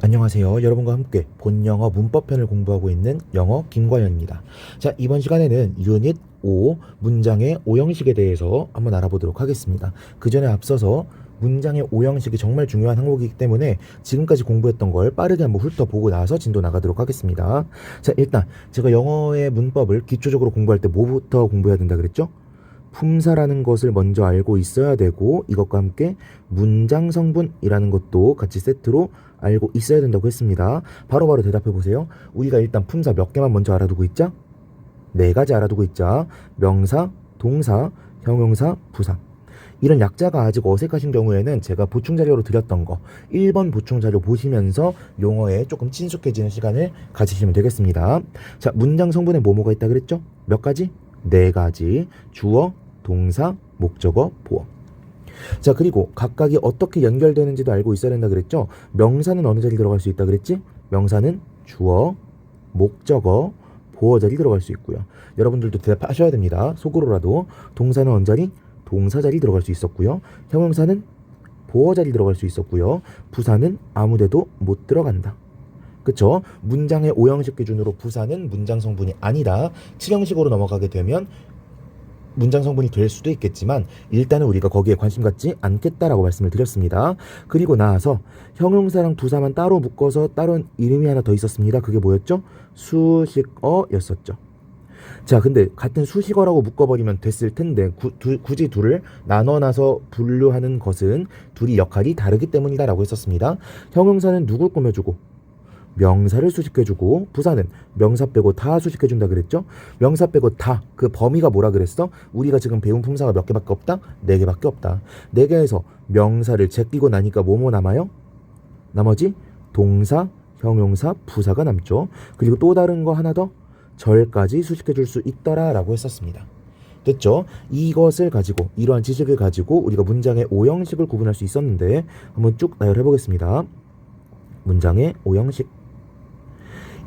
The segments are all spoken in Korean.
안녕하세요. 여러분과 함께 본영어 문법편을 공부하고 있는 영어 김과현입니다. 자, 이번 시간에는 유닛 5 문장의 오형식에 대해서 한번 알아보도록 하겠습니다. 그 전에 앞서서 문장의 오형식이 정말 중요한 항목이기 때문에 지금까지 공부했던 걸 빠르게 한번 훑어보고 나서 진도 나가도록 하겠습니다. 자, 일단 제가 영어의 문법을 기초적으로 공부할 때 뭐부터 공부해야 된다 그랬죠? 품사라는 것을 먼저 알고 있어야 되고, 이것과 함께 문장 성분이라는 것도 같이 세트로 알고 있어야 된다고 했습니다. 바로바로 대답해 보세요. 우리가 일단 품사 몇 개만 먼저 알아두고 있자? 네 가지 알아두고 있자. 명사, 동사, 형용사, 부사. 이런 약자가 아직 어색하신 경우에는 제가 보충자료로 드렸던 거 1번 보충자료 보시면서 용어에 조금 친숙해지는 시간을 가지시면 되겠습니다. 자, 문장 성분에 뭐뭐가 있다 그랬죠? 몇 가지? 네 가지. 주어, 동사, 목적어, 보어. 자, 그리고 각각이 어떻게 연결되는지도 알고 있어야 된다 그랬죠? 명사는 어느 자리 들어갈 수 있다 그랬지? 명사는 주어, 목적어, 보어 자리 들어갈 수 있고요. 여러분들도 대답하셔야 됩니다. 속으로라도. 동사는 어느 자리? 동사 자리 들어갈 수 있었고요. 형용사는 보어 자리 들어갈 수 있었고요. 부사는 아무데도 못 들어간다. 그쵸? 문장의 오형식 기준으로 부사는 문장 성분이 아니다. 7형식으로 넘어가게 되면 문장 성분이 될 수도 있겠지만 일단은 우리가 거기에 관심 갖지 않겠다라고 말씀을 드렸습니다. 그리고 나서 형용사랑 부사만 따로 묶어서 다른 이름이 하나 더 있었습니다. 그게 뭐였죠? 수식어였었죠. 자, 근데 같은 수식어라고 묶어버리면 됐을 텐데 굳이 둘을 나눠놔서 분류하는 것은 둘이 역할이 다르기 때문이다라고 했었습니다. 형용사는 누굴 꾸며주고 명사를 수식해주고, 부사는 명사 빼고 다 수식해준다 그랬죠? 명사 빼고 다, 그 범위가 뭐라 그랬어? 우리가 지금 배운 품사가 몇 개밖에 없다? 4개밖에 없다. 4개에서 명사를 제끼고 나니까 뭐뭐 남아요? 나머지 동사, 형용사, 부사가 남죠. 그리고 또 다른 거 하나 더, 절까지 수식해줄 수 있더라 라고 했었습니다. 됐죠? 이것을 가지고, 이러한 지식을 가지고 우리가 문장의 오형식을 구분할 수 있었는데 한번 쭉 나열해 보겠습니다. 문장의 오형식.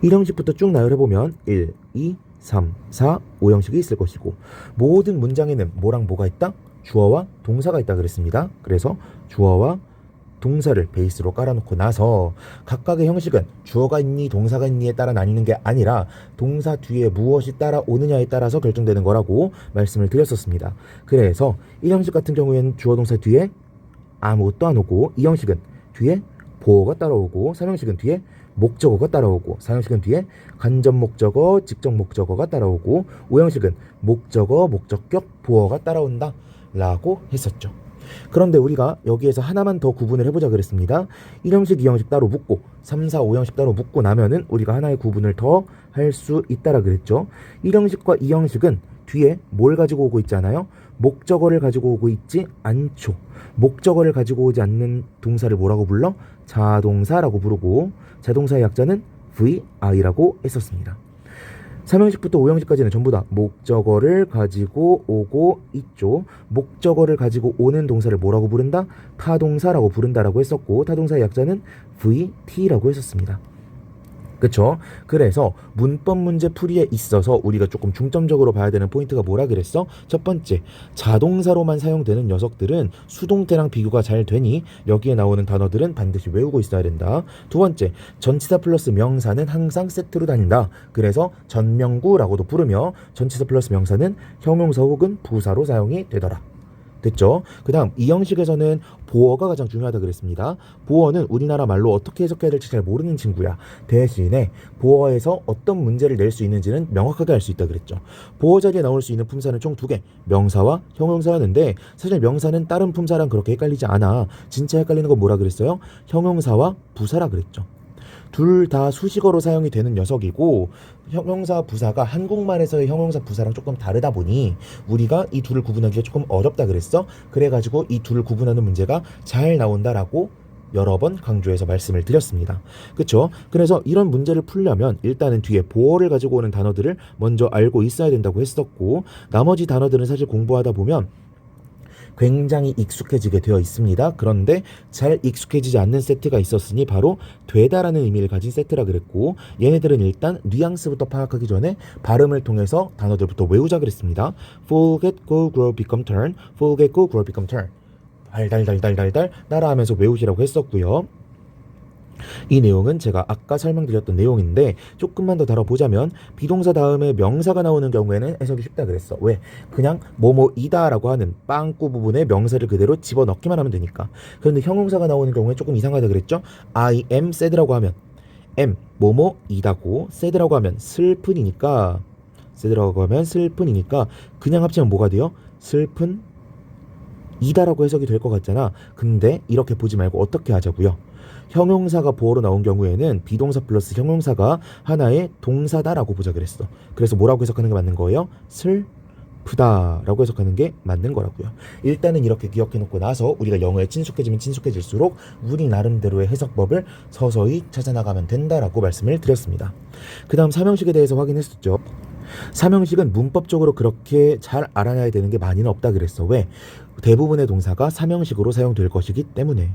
1형식부터 쭉 나열해보면 1, 2, 3, 4, 5형식이 있을 것이고, 모든 문장에는 뭐랑 뭐가 있다? 주어와 동사가 있다 그랬습니다. 그래서 주어와 동사를 베이스로 깔아놓고 나서 각각의 형식은 주어가 있니 동사가 있니에 따라 나뉘는 게 아니라 동사 뒤에 무엇이 따라오느냐에 따라서 결정되는 거라고 말씀을 드렸었습니다. 그래서 1형식 같은 경우에는 주어 동사 뒤에 아무것도 안 오고, 2형식은 뒤에 보어가 따라오고, 3형식은 뒤에 목적어가 따라오고, 4형식은 뒤에 간접 목적어, 직접 목적어가 따라오고, 5형식은 목적어, 목적격, 보어가 따라온다 라고 했었죠. 그런데 우리가 여기에서 하나만 더 구분을 해보자 그랬습니다. 1형식, 2형식 따로 묶고 3, 4, 5형식 따로 묶고 나면은 우리가 하나의 구분을 더 할 수 있다라 그랬죠. 1형식과 2형식은 뒤에 뭘 가지고 오고 있잖아요. 목적어를 가지고 오고 있지 않죠. 목적어를 가지고 오지 않는 동사를 뭐라고 불러? 자동사라고 부르고, 자동사의 약자는 VI라고 했었습니다. 3형식부터 5형식까지는 전부 다 목적어를 가지고 오고 있죠. 목적어를 가지고 오는 동사를 뭐라고 부른다? 타동사라고 부른다라고 했었고, 타동사의 약자는 VT라고 했었습니다. 그쵸? 그래서 문법 문제 풀이에 있어서 우리가 조금 중점적으로 봐야 되는 포인트가 뭐라 그랬어? 첫 번째, 자동사로만 사용되는 녀석들은 수동태랑 비교가 잘 되니 여기에 나오는 단어들은 반드시 외우고 있어야 된다. 두 번째, 전치사 플러스 명사는 항상 세트로 다닌다. 그래서 전명구라고도 부르며 전치사 플러스 명사는 형용사 혹은 부사로 사용이 되더라. 됐죠? 그 다음 2형식에서는 보어가 가장 중요하다 그랬습니다. 보어는 우리나라 말로 어떻게 해석해야 될지 잘 모르는 친구야. 대신에 보어에서 어떤 문제를 낼 수 있는지는 명확하게 알 수 있다 그랬죠. 보어 자리에 나올 수 있는 품사는 총 2개, 명사와 형용사였는데 사실 명사는 다른 품사랑 그렇게 헷갈리지 않아. 진짜 헷갈리는 건 뭐라 그랬어요? 형용사와 부사라 그랬죠. 둘 다 수식어로 사용이 되는 녀석이고, 형용사 부사가 한국말에서의 형용사 부사랑 조금 다르다 보니 우리가 이 둘을 구분하기가 조금 어렵다 그랬어. 그래가지고 이 둘을 구분하는 문제가 잘 나온다라고 여러 번 강조해서 말씀을 드렸습니다. 그쵸? 그래서 이런 문제를 풀려면 일단은 뒤에 보어를 가지고 오는 단어들을 먼저 알고 있어야 된다고 했었고, 나머지 단어들은 사실 공부하다 보면 굉장히 익숙해지게 되어 있습니다. 그런데 잘 익숙해지지 않는 세트가 있었으니 바로 되다라는 의미를 가진 세트라 그랬고, 얘네들은 일단 뉘앙스부터 파악하기 전에 발음을 통해서 단어들부터 외우자 그랬습니다. forget, go, grow, become, turn. forget, go, grow, become, turn. 달달달달달달 따라하면서 외우시라고 했었고요. 이 내용은 제가 아까 설명드렸던 내용인데 조금만 더 다뤄보자면 비동사 다음에 명사가 나오는 경우에는 해석이 쉽다 그랬어. 왜? 그냥 뭐뭐이다 라고 하는 빵꾸 부분에 명사를 그대로 집어넣기만 하면 되니까. 그런데 형용사가 나오는 경우에 조금 이상하다 그랬죠? I am sad라고 하면 am 뭐뭐이다고, sad라고 하면 슬픈이니까, sad라고 하면 슬픈이니까 그냥 합치면 뭐가 돼요? 슬픈 이다라고 해석이 될 것 같잖아. 근데 이렇게 보지 말고 어떻게 하자고요? 형용사가 보어로 나온 경우에는 비동사 플러스 형용사가 하나의 동사다라고 보자 그랬어. 그래서 뭐라고 해석하는 게 맞는 거예요? 슬프다라고 해석하는 게 맞는 거라고요. 일단은 이렇게 기억해 놓고 나서 우리가 영어에 친숙해지면 친숙해질수록 우리 나름대로의 해석법을 서서히 찾아나가면 된다라고 말씀을 드렸습니다. 그 다음 삼형식에 대해서 확인했었죠. 삼형식은 문법적으로 그렇게 잘 알아놔야 되는 게 많이는 없다 그랬어. 왜? 대부분의 동사가 삼형식으로 사용될 것이기 때문에.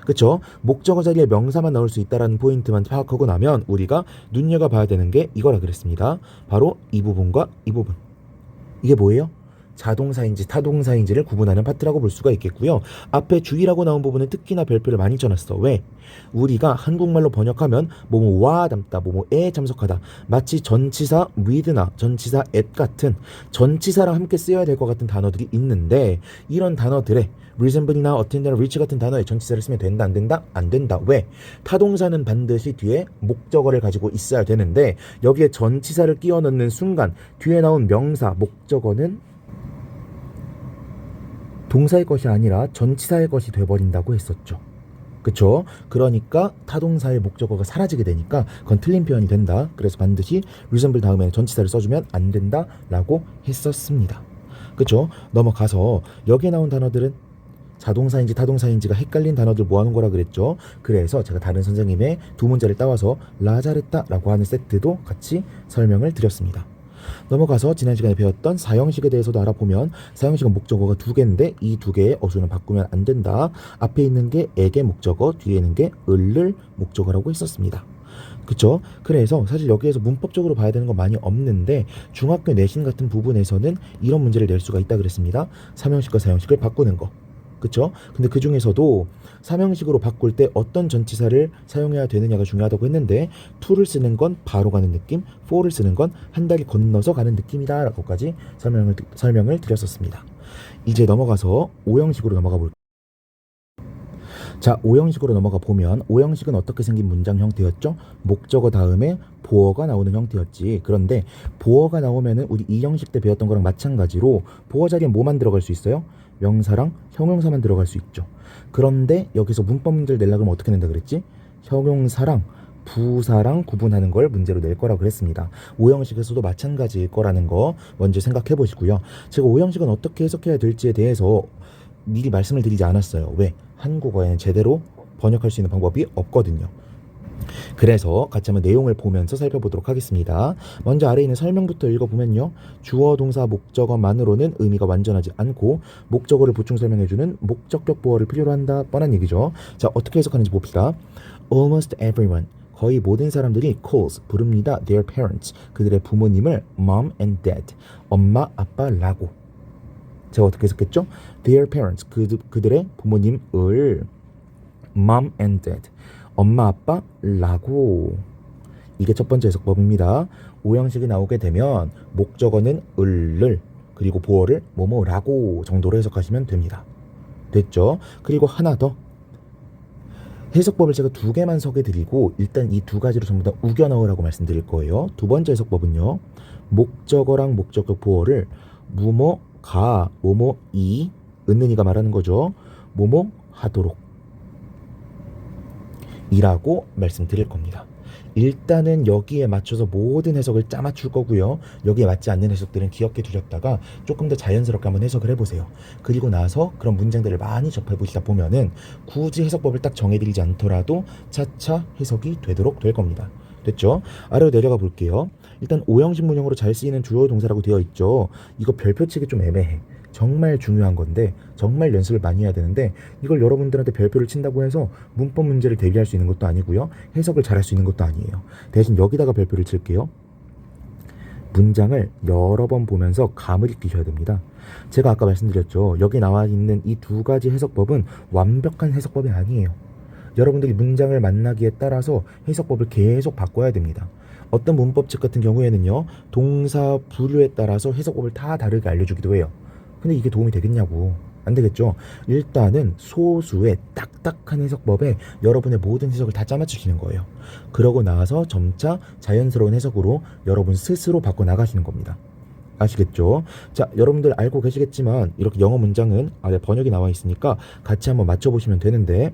그쵸? 목적어 자리에 명사만 나올 수 있다는 포인트만 파악하고 나면 우리가 눈여겨봐야 되는 게 이거라 그랬습니다. 바로 이 부분과 이 부분. 이게 뭐예요? 자동사인지 타동사인지를 구분하는 파트라고 볼 수가 있겠고요. 앞에 주의라고 나온 부분은 특히나 별표를 많이 쳐놨어. 왜? 우리가 한국말로 번역하면 뭐뭐와 닮다, 뭐뭐에 참석하다, 마치 전치사 with나 전치사 at 같은 전치사랑 함께 쓰여야 될 것 같은 단어들이 있는데, 이런 단어들의 resemble이나 attend나 reach 같은 단어에 전치사를 쓰면 된다, 안 된다? 안 된다. 왜? 타동사는 반드시 뒤에 목적어를 가지고 있어야 되는데 여기에 전치사를 끼워 넣는 순간 뒤에 나온 명사, 목적어는 동사의 것이 아니라 전치사의 것이 돼버린다고 했었죠. 그쵸? 그러니까 타동사의 목적어가 사라지게 되니까 그건 틀린 표현이 된다. 그래서 반드시 resemble 다음에는 전치사를 써주면 안 된다라고 했었습니다. 그쵸? 넘어가서 여기에 나온 단어들은 자동사인지 타동사인지가 헷갈린 단어들 모아놓은 거라 그랬죠. 그래서 제가 다른 선생님의 두 문제를 따와서 라자르타라고 하는 세트도 같이 설명을 드렸습니다. 넘어가서 지난 시간에 배웠던 사형식에 대해서도 알아보면 사형식은 목적어가 두 개인데 이 두 개의 어순을 바꾸면 안 된다. 앞에 있는 게 에게 목적어, 뒤에 있는 게 을을 목적어라고 했었습니다. 그쵸? 그래서 사실 여기에서 문법적으로 봐야 되는 거 많이 없는데 중학교 내신 같은 부분에서는 이런 문제를 낼 수가 있다 그랬습니다. 삼형식과 사형식을 바꾸는 거. 그쵸? 근데 그 중에서도 삼형식으로 바꿀 때 어떤 전치사를 사용해야 되느냐가 중요하다고 했는데 to를 쓰는 건 바로 가는 느낌, for를 쓰는 건 한 달이 건너서 가는 느낌이다 라고까지 설명을 드렸었습니다. 이제 넘어가서 오형식으로 넘어가 볼게요. 자, 오형식으로 넘어가 보면 오형식은 어떻게 생긴 문장 형태였죠? 목적어 다음에 보어가 나오는 형태였지. 그런데 보어가 나오면은 우리 이 형식 때 배웠던 거랑 마찬가지로 보어 자리에 뭐만 들어갈 수 있어요? 명사랑 형용사만 들어갈 수 있죠. 그런데 여기서 문법 문제를 내려고 하면 어떻게 낸다 그랬지? 형용사랑 부사랑 구분하는 걸 문제로 낼 거라고 그랬습니다. 오형식에서도 마찬가지일 거라는 거 먼저 생각해 보시고요. 제가 오형식은 어떻게 해석해야 될지에 대해서 미리 말씀을 드리지 않았어요. 왜? 한국어에는 제대로 번역할 수 있는 방법이 없거든요. 그래서 같이 한번 내용을 보면서 살펴보도록 하겠습니다. 먼저 아래에 있는 설명부터 읽어보면요. 주어, 동사, 목적어만으로는 의미가 완전하지 않고 목적어를 보충 설명해주는 목적격 보어를 필요로 한다. 뻔한 얘기죠. 자, 어떻게 해석하는지 봅시다. Almost everyone, 거의 모든 사람들이 calls, 부릅니다. Their parents, 그들의 부모님을 mom and dad, 엄마, 아빠라고. 제가 어떻게 해석했죠? Their parents, 그들의 부모님을 mom and dad, 엄마 아빠라고. 이게 첫 번째 해석법입니다. 오형식이 나오게 되면 목적어는 을을 그리고 보어를 뭐뭐라고 정도로 해석하시면 됩니다. 됐죠? 그리고 하나 더 해석법을 제가 두 개만 소개드리고 일단 이 두 가지로 전부 다 우겨 넣으라고 말씀드릴 거예요. 두 번째 해석법은요. 목적어랑 목적격 보어를 뭐뭐가 뭐뭐이 은는이가 말하는 거죠. 뭐뭐 하도록 이라고 말씀드릴 겁니다. 일단은 여기에 맞춰서 모든 해석을 짜맞출 거고요. 여기에 맞지 않는 해석들은 기억해 두셨다가 조금 더 자연스럽게 한번 해석을 해보세요. 그리고 나서 그런 문장들을 많이 접해보시다 보면은 굳이 해석법을 딱 정해드리지 않더라도 차차 해석이 되도록 될 겁니다. 됐죠? 아래로 내려가 볼게요. 일단 오형식 문형으로 잘 쓰이는 주어 동사라고 되어 있죠. 이거 별표치기 좀 애매해. 정말 중요한 건데 정말 연습을 많이 해야 되는데 이걸 여러분들한테 별표를 친다고 해서 문법 문제를 대비할 수 있는 것도 아니고요. 해석을 잘할 수 있는 것도 아니에요. 대신 여기다가 별표를 칠게요. 문장을 여러 번 보면서 감을 익히셔야 됩니다. 제가 아까 말씀드렸죠. 여기 나와 있는 이 두 가지 해석법은 완벽한 해석법이 아니에요. 여러분들이 문장을 만나기에 따라서 해석법을 계속 바꿔야 됩니다. 어떤 문법책 같은 경우에는요, 동사 부류에 따라서 해석법을 다 다르게 알려주기도 해요. 근데 이게 도움이 되겠냐고. 안 되겠죠. 일단은 소수의 딱딱한 해석법에 여러분의 모든 해석을 다 짜맞추시는 거예요. 그러고 나서 점차 자연스러운 해석으로 여러분 스스로 바꿔 나가시는 겁니다. 아시겠죠? 자, 여러분들 알고 계시겠지만 이렇게 영어 문장은 아래 번역이 나와 있으니까 같이 한번 맞춰보시면 되는데,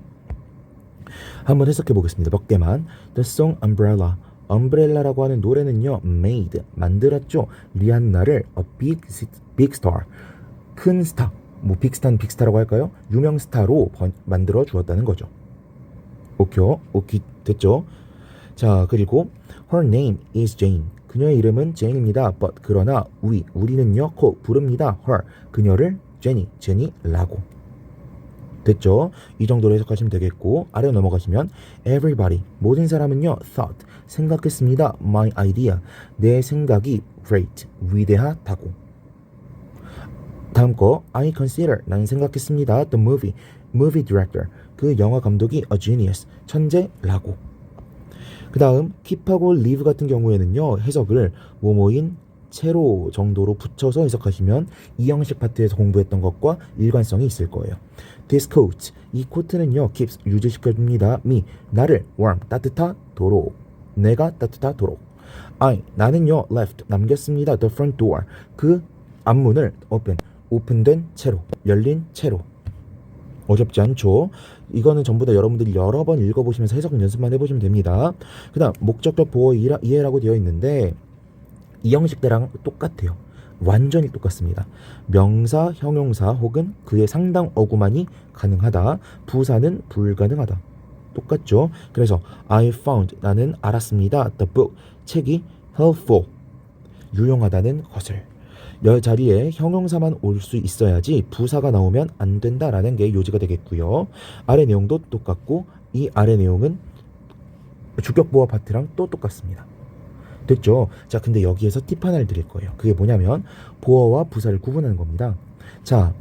한번 해석해 보겠습니다. 몇 개만. The song Umbrella. Umbrella라고 하는 노래는요, made, 만들었죠. 리안나를 a big star, 큰 스타, 뭐 빅스타는 빅스타라고 할까요? 유명 스타로 만들어 주었다는 거죠. 오케이, 됐죠? 자, 그리고 her name is Jane. 그녀의 이름은 제인입니다. But 그러나 우리는요, 부릅니다. her, 그녀를 제니라고. 됐죠? 이 정도로 해석하시면 되겠고, 아래로 넘어가시면 everybody, 모든 사람은요, thought, 생각했습니다. my idea, 내 생각이 great, 위대하다고. 다음 거, I consider, 나는 생각했습니다. the movie director, 그 영화 감독이 a genius, 천재라고. 그 다음 keep하고 live 같은 경우에는요, 해석을 뭐뭐인 채로 정도로 붙여서 해석하시면 이 형식 파트에서 공부했던 것과 일관성이 있을 거예요. This coat, 이 코트는요, keeps, 유지시켜줍니다. me, 나를 warm, 따뜻하도록, 내가 따뜻하도록. 나는요, left, 남겼습니다. the front door, 그 앞문을 오픈된 채로, 열린 채로. 어렵지 않죠? 이거는 전부 다 여러분들이 여러 번 읽어보시면서 해석 연습만 해보시면 됩니다. 그 다음 목적격 보어 이해라고 되어 있는데 이 형식대랑 똑같아요. 완전히 똑같습니다. 명사, 형용사 혹은 그의 상당 어구만이 가능하다. 부사는 불가능하다. 똑같죠? 그래서 I found, 나는 알았습니다. The book, 책이 helpful, 유용하다는 것을. 여 자리에 형용사만 올 수 있어야지 부사가 나오면 안 된다라는 게 요지가 되겠고요. 아래 내용도 똑같고 이 아래 내용은 주격 보어 파트랑 또 똑같습니다. 됐죠? 자, 근데 여기에서 팁 하나를 드릴 거예요. 그게 뭐냐면 보어와 부사를 구분하는 겁니다. 자,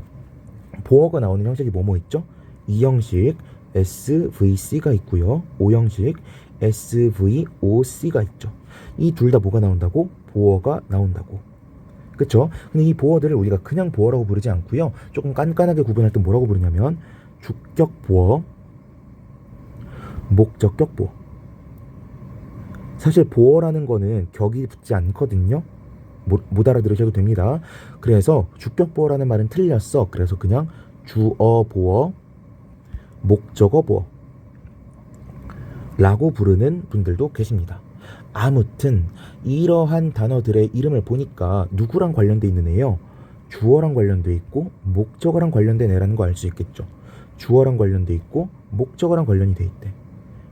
보어가 나오는 형식이 뭐뭐 있죠? 이 형식 SVC가 있고요. O 형식 SVOC가 있죠. 이 둘 다 뭐가 나온다고? 보어가 나온다고. 그쵸? 근데 이 보어들을 우리가 그냥 보어라고 부르지 않고요. 조금 깐깐하게 구분할 때 뭐라고 부르냐면 주격 보어, 목적격 보어. 사실 보어라는 거는 격이 붙지 않거든요. 못 알아들으셔도 됩니다. 그래서 주격 보어라는 말은 틀렸어. 그래서 그냥 주어 보어, 목적어 보어 라고 부르는 분들도 계십니다. 아무튼 이러한 단어들의 이름을 보니까 누구랑 관련돼 있는 애요? 주어랑 관련돼 있고 목적어랑 관련된 애라는 거 알 수 있겠죠. 주어랑 관련돼 있고 목적어랑 관련이 돼 있대.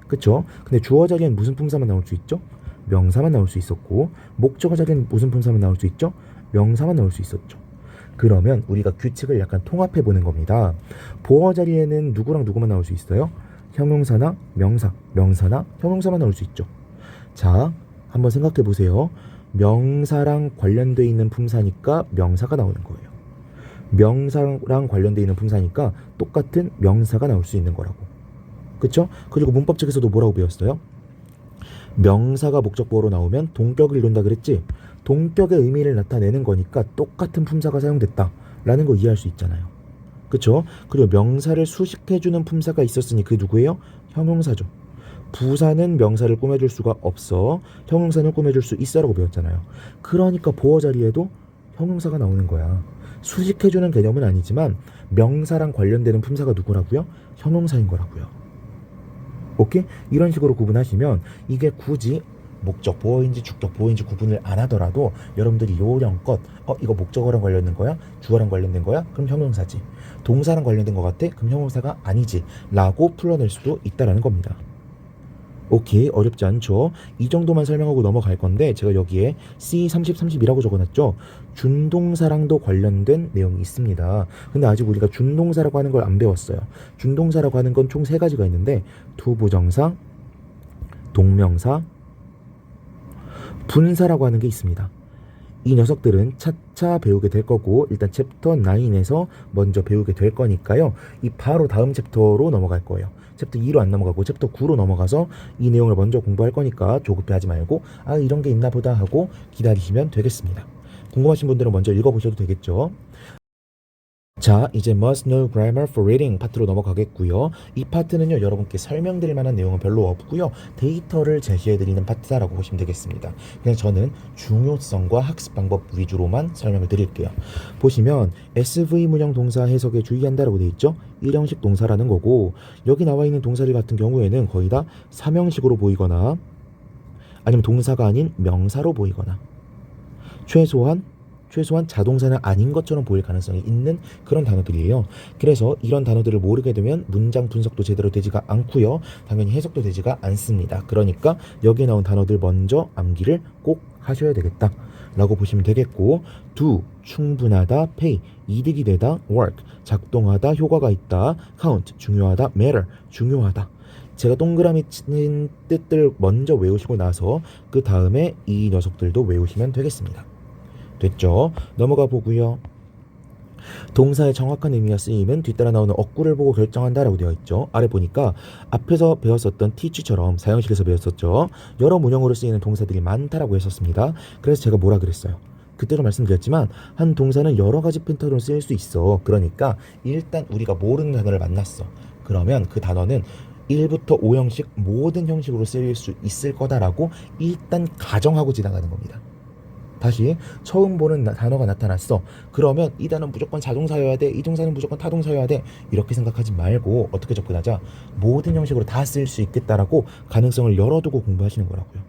그쵸? 근데 주어 자리엔 무슨 품사만 나올 수 있죠? 명사만 나올 수 있었고 목적어 자리엔 무슨 품사만 나올 수 있죠? 명사만 나올 수 있었죠. 그러면 우리가 규칙을 약간 통합해 보는 겁니다. 보어 자리에는 누구랑 누구만 나올 수 있어요? 형용사나 명사나 형용사만 나올 수 있죠. 자, 한번 생각해 보세요. 명사랑 관련돼 있는 품사니까 명사가 나오는 거예요. 명사랑 관련돼 있는 품사니까 똑같은 명사가 나올 수 있는 거라고. 그쵸? 그리고 문법책에서도 뭐라고 배웠어요? 명사가 목적보어로 나오면 동격을 이룬다 그랬지? 동격의 의미를 나타내는 거니까 똑같은 품사가 사용됐다 라는 거 이해할 수 있잖아요. 그쵸? 그리고 명사를 수식해주는 품사가 있었으니 그 누구예요? 형용사죠. 부사는 명사를 꾸며줄 수가 없어. 형용사는 꾸며줄 수 있어라고 배웠잖아요. 그러니까 보어 자리에도 형용사가 나오는 거야. 수식해주는 개념은 아니지만 명사랑 관련되는 품사가 누구라고요? 형용사인 거라고요. 오케이? 이런 식으로 구분하시면 이게 굳이 목적 보어인지 주격 보어인지 구분을 안 하더라도 여러분들이 요령껏 이거 목적어랑 관련된 거야? 주어랑 관련된 거야? 그럼 형용사지. 동사랑 관련된 것 같아? 그럼 형용사가 아니지 라고 풀어낼 수도 있다라는 겁니다. 오케이, 어렵지 않죠? 이 정도만 설명하고 넘어갈 건데 제가 여기에 C30, 30이라고 적어놨죠? 준동사랑도 관련된 내용이 있습니다. 근데 아직 우리가 준동사라고 하는 걸 안 배웠어요. 준동사라고 하는 건 총 3가지가 있는데 투부정사, 동명사, 분사라고 하는 게 있습니다. 이 녀석들은 차차 배우게 될 거고 일단 챕터 9에서 먼저 배우게 될 거니까요. 이 바로 다음 챕터로 넘어갈 거예요. 챕터 2로 안 넘어가고 챕터 9로 넘어가서 이 내용을 먼저 공부할 거니까 조급해하지 말고 아 이런 게 있나 보다 하고 기다리시면 되겠습니다. 궁금하신 분들은 먼저 읽어보셔도 되겠죠. 자, 이제 must know grammar for reading 파트로 넘어가겠고요. 이 파트는요, 여러분께 설명드릴 만한 내용은 별로 없고요. 데이터를 제시해드리는 파트다라고 보시면 되겠습니다. 그냥 저는 중요성과 학습 방법 위주로만 설명을 드릴게요. 보시면 SV 문형 동사 해석에 주의한다라고 되어 있죠. 일형식 동사라는 거고, 여기 나와 있는 동사들 같은 경우에는 거의 다 삼형식으로 보이거나 아니면 동사가 아닌 명사로 보이거나 최소한 자동사는 아닌 것처럼 보일 가능성이 있는 그런 단어들이에요. 그래서 이런 단어들을 모르게 되면 문장 분석도 제대로 되지가 않고요. 당연히 해석도 되지가 않습니다. 그러니까 여기에 나온 단어들 먼저 암기를 꼭 하셔야 되겠다 라고 보시면 되겠고, do 충분하다, pay 이득이 되다, work 작동하다, 효과가 있다, count 중요하다, matter 중요하다. 제가 동그라미 치는 뜻들 먼저 외우시고 나서 그 다음에 이 녀석들도 외우시면 되겠습니다. 됐죠? 넘어가 보고요. 동사의 정확한 의미와 쓰임은 뒤따라 나오는 어구를 보고 결정한다라고 되어 있죠. 아래 보니까 앞에서 배웠었던 teach처럼 사형식에서 배웠었죠. 여러 문형으로 쓰이는 동사들이 많다라고 했었습니다. 그래서 제가 뭐라 그랬어요? 그때도 말씀드렸지만 한 동사는 여러 가지 패턴으로 쓰일 수 있어. 그러니까 일단 우리가 모르는 단어를 만났어. 그러면 그 단어는 1부터 5형식 모든 형식으로 쓰일 수 있을 거다라고 일단 가정하고 지나가는 겁니다. 다시 처음 보는 단어가 나타났어. 그러면 이 단어는 무조건 자동사여야 돼. 이 동사는 무조건 타동사여야 돼. 이렇게 생각하지 말고 어떻게 접근하자? 모든 형식으로 다 쓸 수 있겠다라고 가능성을 열어두고 공부하시는 거라고요.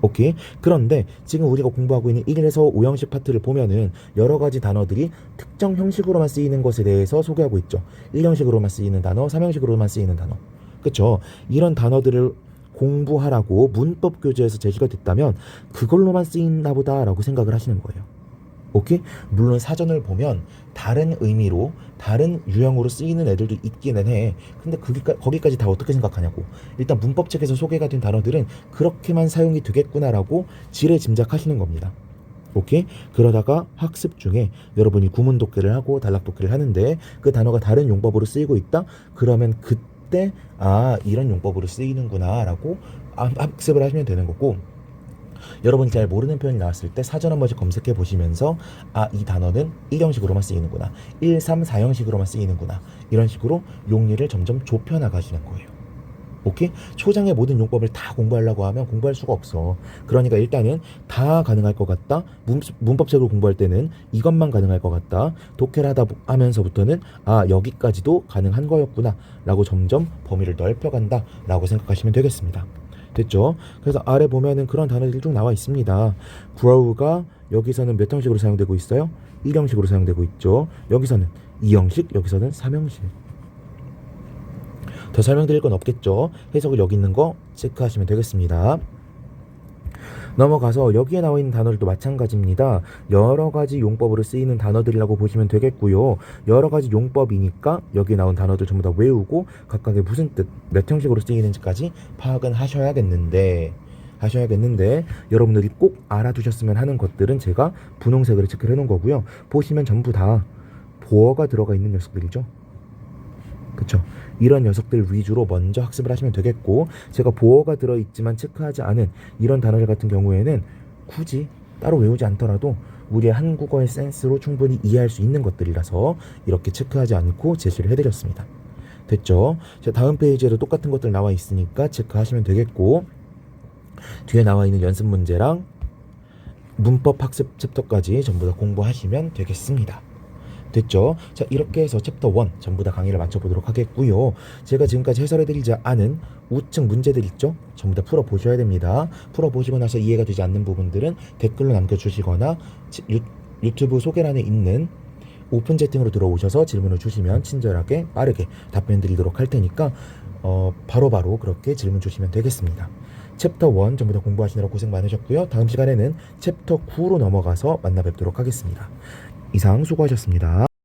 오케이? 그런데 지금 우리가 공부하고 있는 1에서 5형식 파트를 보면은 여러 가지 단어들이 특정 형식으로만 쓰이는 것에 대해서 소개하고 있죠. 1형식으로만 쓰이는 단어, 3형식으로만 쓰이는 단어. 그쵸? 이런 단어들을 공부하라고 문법 교재에서 제시가 됐다면 그걸로만 쓰이나 보다라고 생각을 하시는 거예요. 오케이? 물론 사전을 보면 다른 의미로 다른 유형으로 쓰이는 애들도 있기는 해. 근데 거기까지 다 어떻게 생각하냐고. 일단 문법책에서 소개가 된 단어들은 그렇게만 사용이 되겠구나라고 지레 짐작하시는 겁니다. 오케이? 그러다가 학습 중에 여러분이 구문 독해를 하고 단락 독해를 하는데 그 단어가 다른 용법으로 쓰이고 있다? 그러면 그때 이런 용법으로 쓰이는구나 라고 학습을 하시면 되는 거고, 여러분이 잘 모르는 표현이 나왔을 때 사전 한 번씩 검색해 보시면서 이 단어는 1형식으로만 쓰이는구나, 1, 3, 4형식으로만 쓰이는구나, 이런 식으로 용리를 점점 좁혀 나가시는 거예요. 오케이? 초장의 모든 용법을 다 공부하려고 하면 공부할 수가 없어. 그러니까 일단은 다 가능할 것 같다. 문법책을 공부할 때는 이것만 가능할 것 같다. 독해를 하면서부터는 여기까지도 가능한 거였구나 라고 점점 범위를 넓혀간다 라고 생각하시면 되겠습니다. 됐죠? 그래서 아래 보면은 그런 단어들이 쭉 나와 있습니다. grow가 여기서는 몇 형식으로 사용되고 있어요? 1형식으로 사용되고 있죠. 여기서는 2형식, 여기서는 3형식. 더 설명드릴 건 없겠죠. 해석을 여기 있는 거 체크하시면 되겠습니다. 넘어가서 여기에 나와 있는 단어들도 마찬가지입니다. 여러 가지 용법으로 쓰이는 단어들이라고 보시면 되겠고요. 여러 가지 용법이니까 여기 나온 단어들 전부 다 외우고 각각의 무슨 뜻, 몇 형식으로 쓰이는지까지 파악은 하셔야겠는데 여러분들이 꼭 알아두셨으면 하는 것들은 제가 분홍색으로 체크를 해놓은 거고요. 보시면 전부 다 보어가 들어가 있는 녀석들이죠. 그쵸? 이런 녀석들 위주로 먼저 학습을 하시면 되겠고, 제가 보어가 들어있지만 체크하지 않은 이런 단어들 같은 경우에는 굳이 따로 외우지 않더라도 우리의 한국어의 센스로 충분히 이해할 수 있는 것들이라서 이렇게 체크하지 않고 제시를 해드렸습니다. 됐죠? 자, 다음 페이지에도 똑같은 것들 나와 있으니까 체크하시면 되겠고, 뒤에 나와 있는 연습 문제랑 문법 학습 챕터까지 전부 다 공부하시면 되겠습니다. 됐죠? 자, 이렇게 해서 챕터 1 전부 다 강의를 마쳐보도록 하겠고요. 제가 지금까지 해설해드리지 않은 우측 문제들 있죠? 전부 다 풀어보셔야 됩니다. 풀어보시고 나서 이해가 되지 않는 부분들은 댓글로 남겨주시거나 유튜브 소개란에 있는 오픈 채팅으로 들어오셔서 질문을 주시면 친절하게 빠르게 답변 드리도록 할 테니까 바로바로 그렇게 질문 주시면 되겠습니다. 챕터 1 전부 다 공부하시느라 고생 많으셨고요. 다음 시간에는 챕터 9로 넘어가서 만나 뵙도록 하겠습니다. 이상 수고하셨습니다.